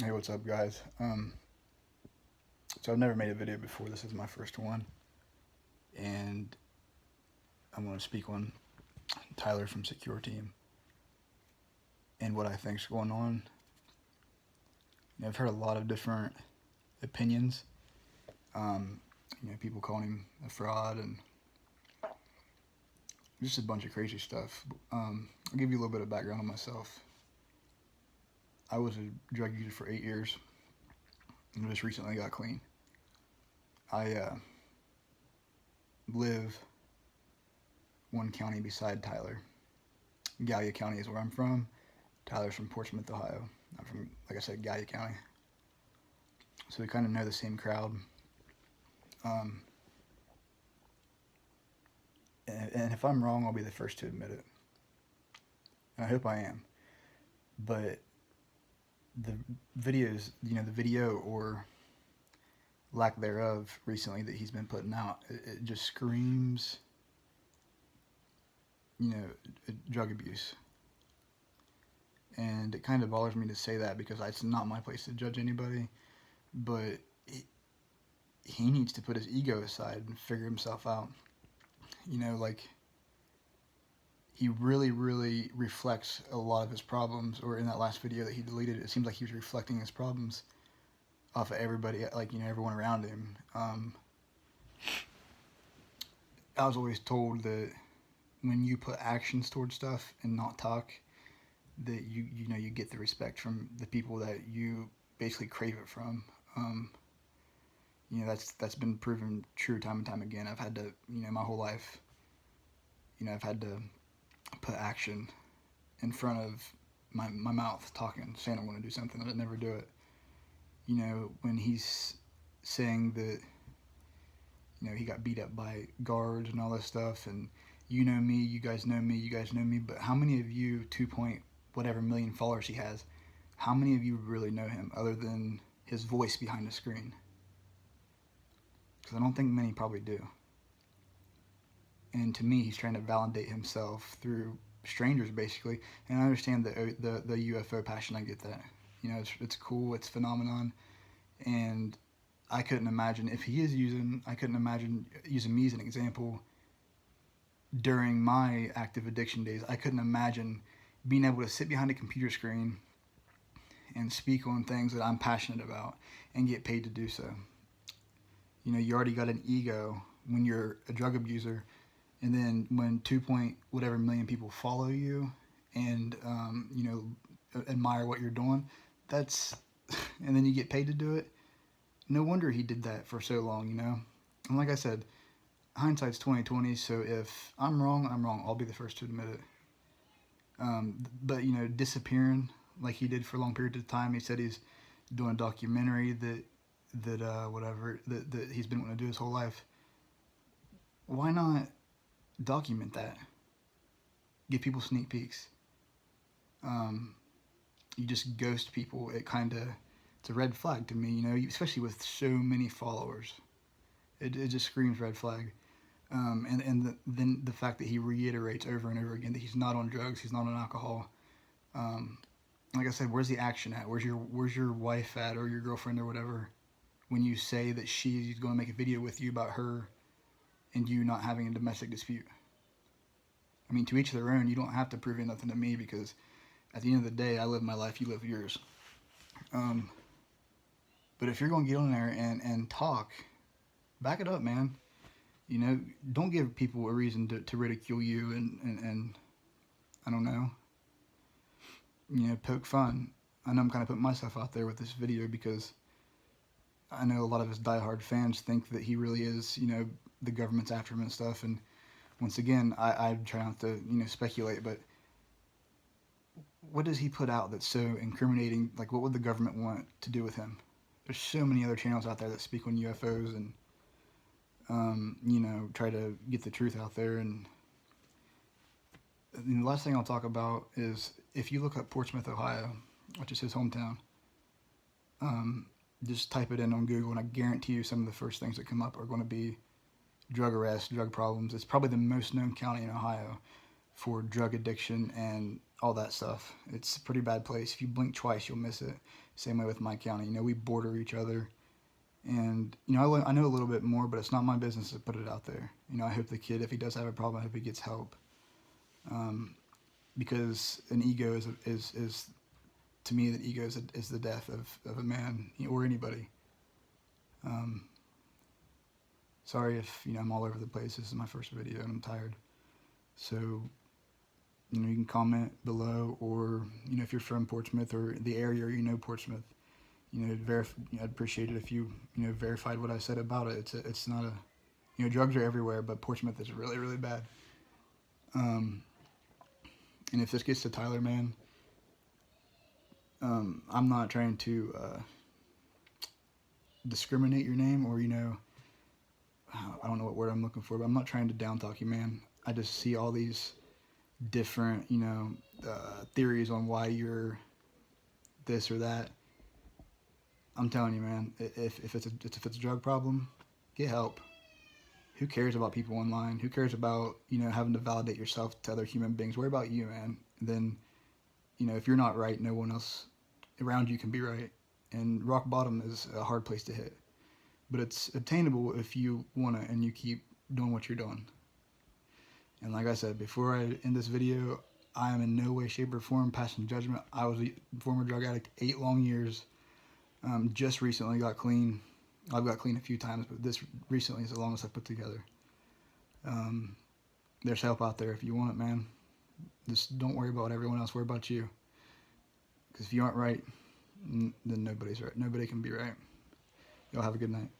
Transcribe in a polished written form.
Hey, what's up, guys? So I've never made a video before. This is my first one, and I'm going to speak on Tyler from SecureTeam and what I think's going on. I've heard a lot of different opinions. Um, people calling him a fraud and just a bunch of crazy stuff. I'll give you a little bit of background on myself. I was a drug user for 8 years and just recently got clean. I live one county beside Tyler. Gallia County is where I'm from. Tyler's from Portsmouth, Ohio. I'm from, like I said, Gallia County. So we kind of know the same crowd. Um, and if I'm wrong, I'll be the first to admit it. And I hope I am. But the videos, the video or lack thereof recently that he's been putting out, it just screams, drug abuse. And it kind of bothers me to say that because it's not my place to judge anybody. But he needs to put his ego aside and figure himself out. Like, he really, really reflects a lot of his problems, or in that last video that he deleted, it seems like he was reflecting his problems off of everybody, everyone around him. I was always told that when you put actions towards stuff and not talk, that you get the respect from the people that you basically crave it from. That's been proven true time and time again. I've had to, my whole life, I've had to put action in front of my mouth, talking, saying I'm going to do something, and I never do it. When he's saying that, he got beat up by guards and all this stuff, and you know me, you guys know me, you guys know me, but how many of you, 2 point whatever million followers he has, how many of you really know him other than his voice behind the screen? Because I don't think many probably do. And to me, he's trying to validate himself through strangers, basically. And I understand the UFO passion. I get that. It's cool. It's a phenomenon. And I couldn't imagine if he is using. I couldn't imagine using me as an example during my active addiction days. I couldn't imagine being able to sit behind a computer screen and speak on things that I'm passionate about and get paid to do so. You already got an ego when you're a drug abuser, and then when 2 point whatever million people follow you and admire what you're doing, that's and then you get paid to do it. No wonder he did that for so long. And like I said, hindsight's 20/20. So if I'm wrong, I'm wrong. I'll be the first to admit it. But disappearing like he did for a long period of time. He said he's doing a documentary that he's been wanting to do his whole life. Why not document that? Give people sneak peeks. You just ghost people. It's a red flag to me. Especially with so many followers. It just screams red flag. Then the fact that he reiterates over and over again that he's not on drugs, he's not on alcohol. Like I said, where's the action at? Where's your wife at, or your girlfriend, or whatever? When you say that she's going to make a video with you about her and you not having a domestic dispute. I mean, to each their own. You don't have to prove nothing to me, because at the end of the day, I live my life, you live yours. But if you're going to get on there and talk, back it up, man. Don't give people a reason to ridicule you and I don't know, poke fun. I know I'm kind of putting myself out there with this video because I know a lot of his diehard fans think that he really is, the government's after him and stuff. And once again, I try not to, speculate, but what does he put out that's so incriminating? Like, what would the government want to do with him? There's so many other channels out there that speak on UFOs and, try to get the truth out there. And the last thing I'll talk about is, if you look up Portsmouth, Ohio, which is his hometown, just type it in on Google, and I guarantee you some of the first things that come up are going to be drug arrests, drug problems. It's probably the most known county in Ohio for drug addiction and all that stuff. It's a pretty bad place. If you blink twice, you'll miss it. Same way with my county. You know, we border each other. And, you know, I know a little bit more, but it's not my business to put it out there. You know, I hope the kid, if he does have a problem, I hope he gets help. Because an ego is to me, the ego is the death of a man or anybody. Sorry if, you know, I'm all over the place. This is my first video and I'm tired. So, you know, you can comment below, or, you know, if you're from Portsmouth or the area, or you know Portsmouth, you know, I'd appreciate it if you know, verified what I said about it. It's not a, you know, drugs are everywhere, but Portsmouth is really, really bad. And if this gets to Tyler, man, I'm not trying to discriminate your name, or, you know, I don't know what word I'm looking for, but I'm not trying to down talk you, man. I just see all these different, you know, theories on why you're this or that. I'm telling you, man, if it's a drug problem, get help. Who cares about people online? Who cares about, you know, having to validate yourself to other human beings? Worry about you, man. And then, you know, if you're not right, no one else around you can be right. And rock bottom is a hard place to hit, but it's obtainable if you want to, and you keep doing what you're doing. And like I said, before I end this video, I am in no way, shape, or form passing judgment. I was a former drug addict, 8 long years. Just recently got clean. I've got clean a few times, but this recently is the longest I've put together. There's help out there if you want it, man. Just don't worry about everyone else. Worry about you. Because if you aren't right, then nobody's right. Nobody can be right. Y'all have a good night.